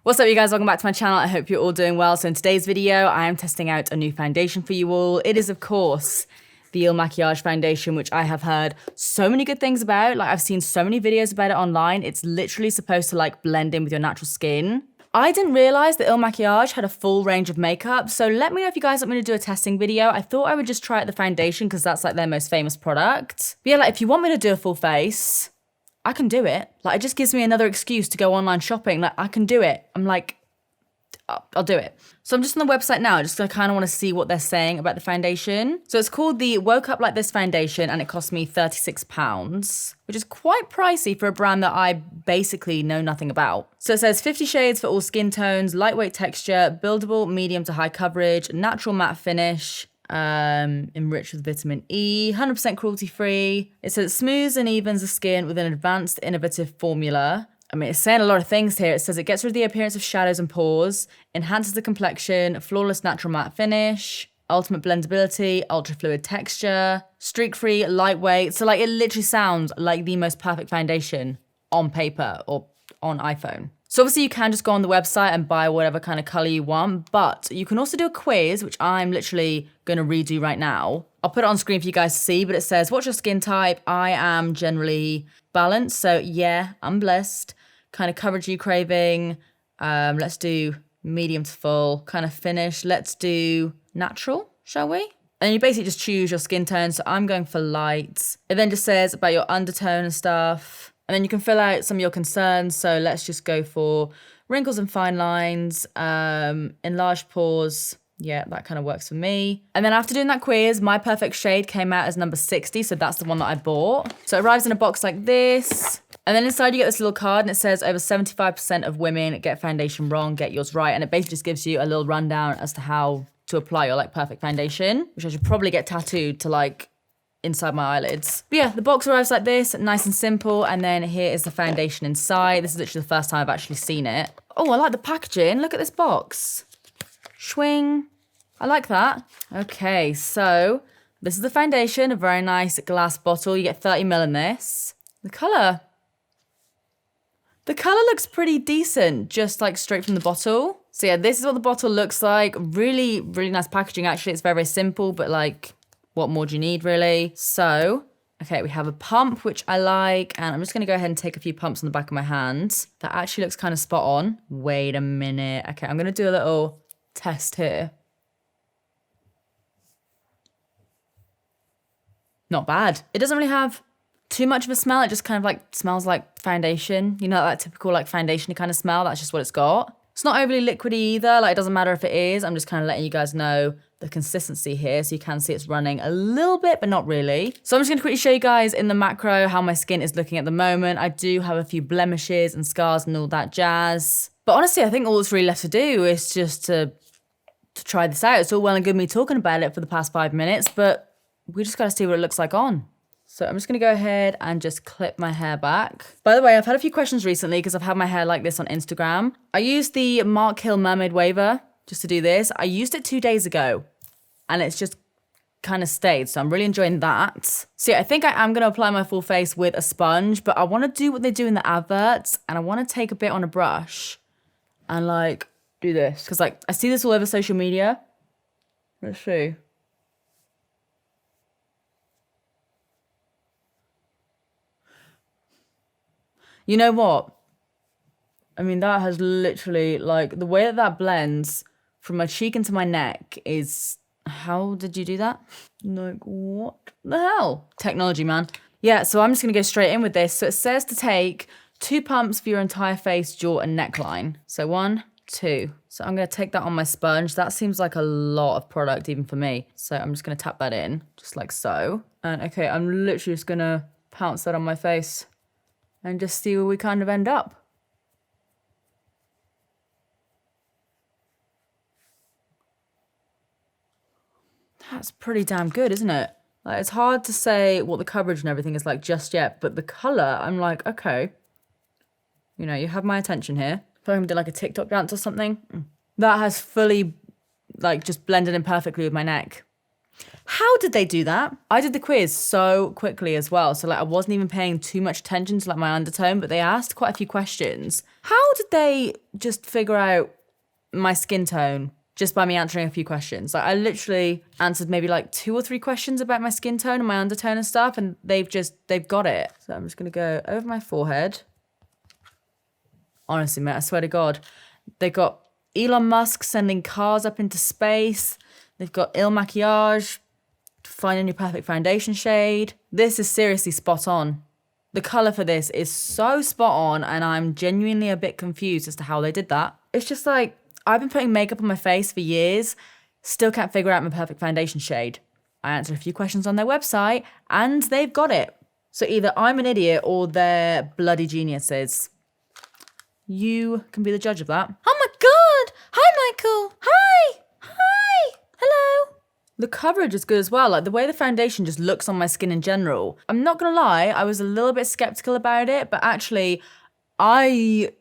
What's up, you guys? Welcome back to my channel. I hope you're all doing well. So in today's video, I am testing out a new foundation for you all. It is, of course, the Makiage foundation, which I have heard so many good things about. Like, I've seen so many videos about it online. It's literally supposed to like blend in with your natural skin. I didn't realize that Makiage had a full range of makeup, so let me know if you guys want me to do a testing video. I thought I would just try out the foundation because that's like their most famous product. But yeah, like if you want me to do a full face, I can do it. Like, it just gives me another excuse to go online shopping. Like, I can do it. I'm like, I'll do it. So I'm just on the website now, just I kind of want to see what they're saying about the foundation. So it's called the Woke Up Like This foundation, and it cost me £36, which is quite pricey for a brand that I basically know nothing about. So it says 50 shades for all skin tones, lightweight texture, buildable, medium to high coverage, natural matte finish, enriched with vitamin E, 100% cruelty free. It says it smooths and evens the skin with an advanced innovative formula. I mean, it's saying a lot of things here. It says it gets rid of the appearance of shadows and pores, enhances the complexion, flawless natural matte finish, ultimate blendability, ultra fluid texture, streak free, lightweight. So like, it literally sounds like the most perfect foundation on paper or on iPhone. So obviously you can just go on the website and buy whatever kind of color you want, but you can also do a quiz, which I'm literally going to redo right now. I'll put it on screen for you guys to see, but it says, what's your skin type? I am generally balanced. So yeah, I'm blessed. Kind of coverage you craving. Let's do medium to full kind of finish. Let's do natural, shall we? And you basically just choose your skin tone. So I'm going for light. It then just says about your undertone and stuff. And then you can fill out some of your concerns. So let's just go for wrinkles and fine lines, enlarged pores. Yeah, that kind of works for me. And then after doing that quiz, my perfect shade came out as number 60. So that's the one that I bought. So it arrives in a box like this. And then inside you get this little card and it says over 75% of women get foundation wrong, get yours right. And it basically just gives you a little rundown as to how to apply your like perfect foundation, which I should probably get tattooed to like inside my eyelids. But yeah, the box arrives like this, nice and simple. And then here is the foundation inside. This is literally the first time I've actually seen it. Oh, I like the packaging. Look at this box. Swing. I like that. Okay, so this is the foundation, a very nice glass bottle. You get 30ml in this. The color looks pretty decent, just like straight from the bottle. So yeah, this is what the bottle looks like. Really, really nice packaging. Actually, it's very, very simple, but like, what more do you need really? So, okay, we have a pump, which I like, and I'm just gonna go ahead and take a few pumps on the back of my hand. That actually looks kind of spot on. Wait a minute. Okay, I'm gonna do a little test here. Not bad. It doesn't really have too much of a smell. It just kind of like smells like foundation. You know, that typical like foundation kind of smell. That's just what it's got. It's not overly liquidy either. Like, it doesn't matter if it is. I'm just kind of letting you guys know the consistency here. So you can see it's running a little bit, but not really. So I'm just going to quickly show you guys in the macro how my skin is looking at the moment. I do have a few blemishes and scars and all that jazz. But honestly, I think all that's really left to do is just to try this out. It's all well and good me talking about it for the past 5 minutes, but we just got to see what it looks like on. So I'm just going to go ahead and just clip my hair back. By the way, I've had a few questions recently because I've had my hair like this on Instagram. I used the Mark Hill Mermaid Waver just to do this. I used it 2 days ago and it's just kind of stayed. So I'm really enjoying that. So yeah, I think I am going to apply my full face with a sponge, but I want to do what they do in the adverts and I want to take a bit on a brush and like do this. Because like I see this all over social media. Let's see. You know what? I mean, that has literally, like, the way that that blends from my cheek into my neck is... How did you do that? Like, what the hell? Technology, man. Yeah, so I'm just going to go straight in with this. So it says to take 2 pumps for your entire face, jaw, and neckline. So 1, 2. So I'm going to take that on my sponge. That seems like a lot of product, even for me. So I'm just going to tap that in, just like so. And okay, I'm literally just going to pounce that on my face and just see where we kind of end up. That's pretty damn good, isn't it? Like, it's hard to say what the coverage and everything is like just yet, but the color, I'm like, okay. You know, you have my attention here. If I'm gonna do like a TikTok dance or something. That has fully, like, just blended in perfectly with my neck. How did they do that? I did the quiz so quickly as well. So like I wasn't even paying too much attention to like my undertone, but they asked quite a few questions How did they just figure out my skin tone just by me answering a few questions? Like I literally answered maybe like 2 or 3 questions about my skin tone and my undertone and stuff, and they've got it. So I'm just gonna go over my forehead. Honestly, mate, I swear to God, they've got Elon Musk sending cars up into space. They've got Il Makiage, finding your perfect foundation shade. This is seriously spot on. The colour for this is so spot on, and I'm genuinely a bit confused as to how they did that. It's just like, I've been putting makeup on my face for years, still can't figure out my perfect foundation shade. I answered a few questions on their website, and they've got it. So either I'm an idiot or they're bloody geniuses. You can be the judge of that. Oh my God! Hi, Michael! Hi! Hi! Hello! The coverage is good as well. Like the way the foundation just looks on my skin in general. I'm not gonna lie, I was a little bit skeptical about it, but actually, I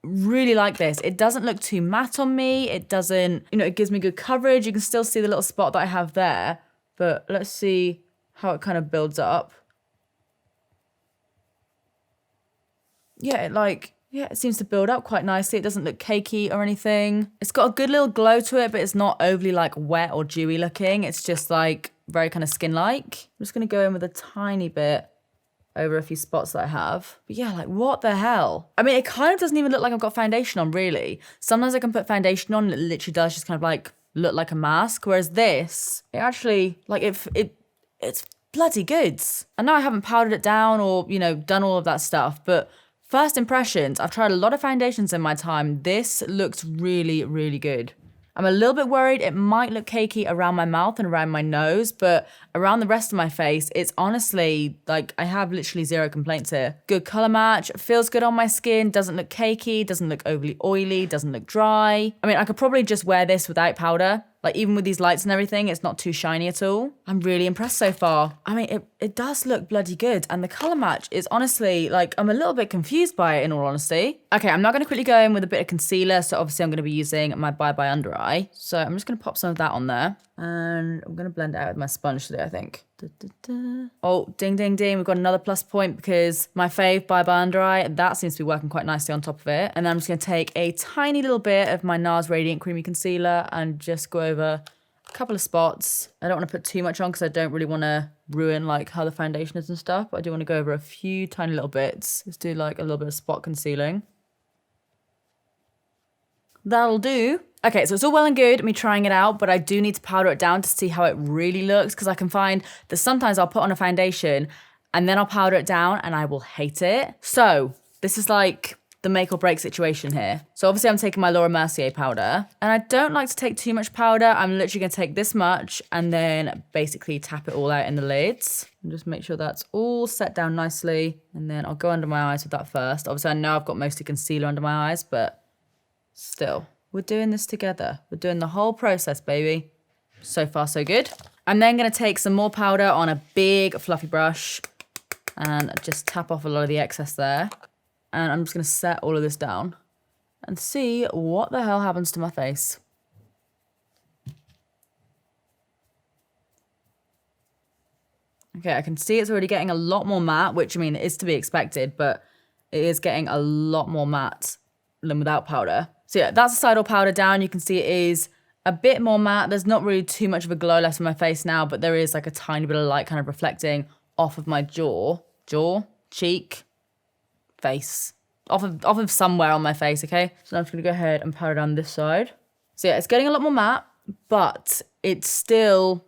really like this. It doesn't look too matte on me. It doesn't, it gives me good coverage. You can still see the little spot that I have there, but let's see how it kind of builds up. Yeah, it seems to build up quite nicely. It doesn't look cakey or anything. It's got a good little glow to it, but it's not overly like wet or dewy looking. It's just like very kind of skin-like. I'm just gonna go in with a tiny bit over a few spots that I have. But yeah, like what the hell? I mean, it kind of doesn't even look like I've got foundation on really. Sometimes I can put foundation on and it literally does just kind of like look like a mask. Whereas this, it actually, like it's bloody good. I know I haven't powdered it down or, done all of that stuff, but first impressions, I've tried a lot of foundations in my time. This looks really, really good. I'm a little bit worried it might look cakey around my mouth and around my nose, but around the rest of my face, it's honestly, like, I have literally 0 complaints here. Good color match, feels good on my skin, doesn't look cakey, doesn't look overly oily, doesn't look dry. I mean, I could probably just wear this without powder. Like, even with these lights and everything, it's not too shiny at all. I'm really impressed so far. I mean, it does look bloody good. And the color match is honestly, like, I'm a little bit confused by it in all honesty. Okay, I'm now going to quickly go in with a bit of concealer. So obviously I'm going to be using my Bye Bye Under Eye. So I'm just going to pop some of that on there. And I'm going to blend it out with my sponge today, I think. Oh, ding, ding, ding. We've got another plus point because my fave Bye Bye Under Eye, that seems to be working quite nicely on top of it. And then I'm just going to take a tiny little bit of my NARS Radiant Creamy Concealer and just go over a couple of spots. I don't want to put too much on because I don't really want to ruin like how the foundation is and stuff. But I do want to go over a few tiny little bits. Let's do like a little bit of spot concealing. That'll do. Okay, so it's all well and good me trying it out, but I do need to powder it down to see how it really looks because I can find that sometimes I'll put on a foundation and then I'll powder it down and I will hate it. So this is like the make or break situation here. So obviously I'm taking my Laura Mercier powder and I don't like to take too much powder. I'm literally gonna take this much and then basically tap it all out in the lids and just make sure that's all set down nicely. And then I'll go under my eyes with that first. Obviously I know I've got mostly concealer under my eyes, but still. We're doing this together. We're doing the whole process, baby. So far, so good. I'm then going to take some more powder on a big fluffy brush and just tap off a lot of the excess there. And I'm just going to set all of this down and see what the hell happens to my face. Okay, I can see it's already getting a lot more matte, which I mean, it is to be expected, but it is getting a lot more matte than without powder. So yeah, that's the side all powder down. You can see it is a bit more matte. There's not really too much of a glow left on my face now, but there is like a tiny bit of light kind of reflecting off of my jaw, cheek, face, off of somewhere on my face, okay? So now I'm just gonna go ahead and powder down this side. So yeah, it's getting a lot more matte, but it still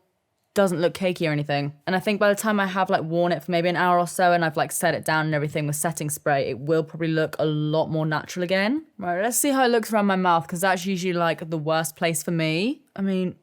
doesn't look cakey or anything. And I think by the time I have like worn it for maybe an hour or so and I've like set it down and everything with setting spray, it will probably look a lot more natural again. Right, let's see how it looks around my mouth because that's usually like the worst place for me. I mean,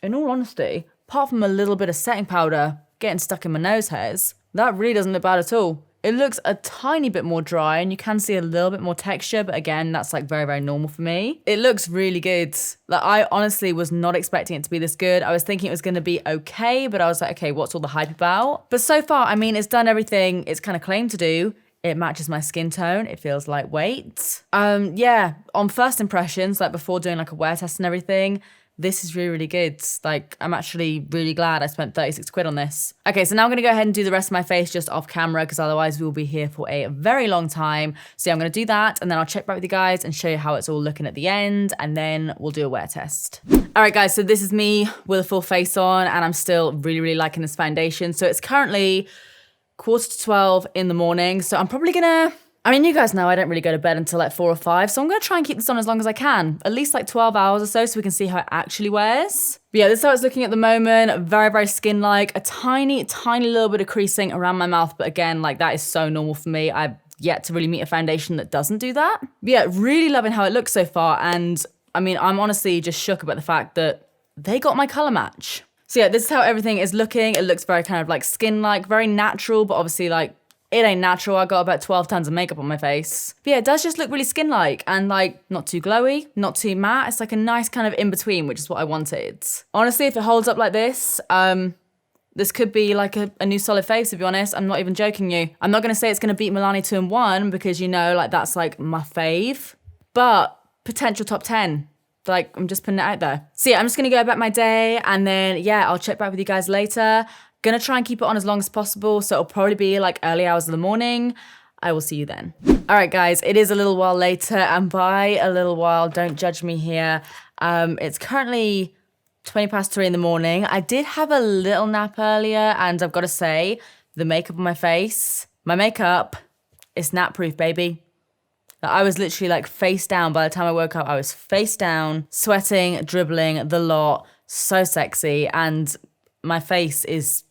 in all honesty, apart from a little bit of setting powder getting stuck in my nose hairs, that really doesn't look bad at all. It looks a tiny bit more dry and you can see a little bit more texture, but again, that's like very, very normal for me. It looks really good. Like I honestly was not expecting it to be this good. I was thinking it was gonna be okay, but I was like, okay, what's all the hype about? But so far, I mean, it's done everything it's kind of claimed to do. It matches my skin tone. It feels lightweight. Yeah, on first impressions, like before doing like a wear test and everything, this is really, really good. Like, I'm actually really glad I spent 36 quid on this. Okay, so now I'm gonna go ahead and do the rest of my face just off camera because otherwise we will be here for a very long time. So yeah, I'm gonna do that and then I'll check back with you guys and show you how it's all looking at the end, and then we'll do a wear test. All right, guys, so this is me with a full face on and I'm still really, really liking this foundation. So it's currently 11:45 in the morning. So I'm probably gonna, I mean, you guys know I don't really go to bed until like 4 or 5, so I'm going to try and keep this on as long as I can, at least like 12 hours or so we can see how it actually wears. But yeah, this is how it's looking at the moment. Very, very skin-like, a tiny, tiny little bit of creasing around my mouth, but again, like that is so normal for me. I've yet to really meet a foundation that doesn't do that. But yeah, really loving how it looks so far, and I mean, I'm honestly just shook about the fact that they got my color match. So yeah, this is how everything is looking. It looks very kind of like skin-like, very natural, but obviously like, it ain't natural. I got about 12 tons of makeup on my face. But yeah, it does just look really skin-like and like not too glowy, not too matte. It's like a nice kind of in-between, which is what I wanted. Honestly, if it holds up like this could be like a new solid face, to be honest. I'm not even joking you. I'm not gonna say it's gonna beat Milani 2-in-1 because you know, like that's like my fave, but potential top 10. Like, I'm just putting it out there. So yeah, I'm just gonna go about my day and then yeah, I'll check back with you guys later. Gonna try and keep it on as long as possible, so it'll probably be like early hours of the morning. I will see you then. All right, guys, it is a little while later, and by a little while, don't judge me here. It's currently 3:20 in the morning. I did have a little nap earlier, and I've got to say, the makeup on my face, my makeup is nap proof, baby. I was literally like face down. By the time I woke up, I was face down, sweating, dribbling, the lot, so sexy, and my face is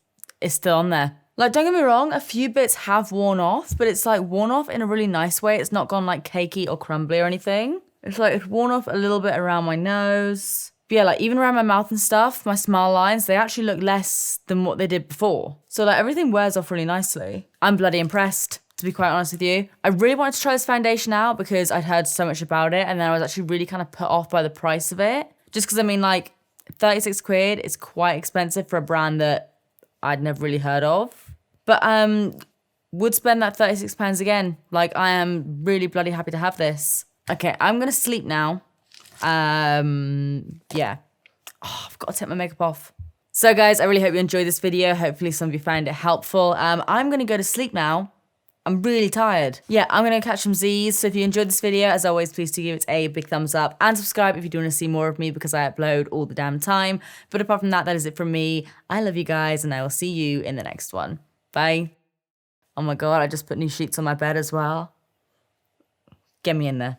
still on there. Like, don't get me wrong, a few bits have worn off, but it's like worn off in a really nice way. It's not gone like cakey or crumbly or anything. It's like it's worn off a little bit around my nose. But yeah, like even around my mouth and stuff, my smile lines, they actually look less than what they did before. So like everything wears off really nicely. I'm bloody impressed, to be quite honest with you. I really wanted to try this foundation out because I'd heard so much about it, and then I was actually really kind of put off by the price of it. Just because I mean, like 36 quid is quite expensive for a brand that I'd never really heard of. But would spend that £36 again. Like, I am really bloody happy to have this. Okay, I'm gonna sleep now. Yeah. Oh, I've got to take my makeup off. So guys, I really hope you enjoyed this video. Hopefully some of you found it helpful. I'm gonna go to sleep now. I'm really tired. Yeah, I'm gonna catch some Z's. So if you enjoyed this video, as always, please do give it a big thumbs up and subscribe if you do want to see more of me because I upload all the damn time. But apart from that, that is it from me. I love you guys and I will see you in the next one. Bye. Oh my God, I just put new sheets on my bed as well. Get me in there.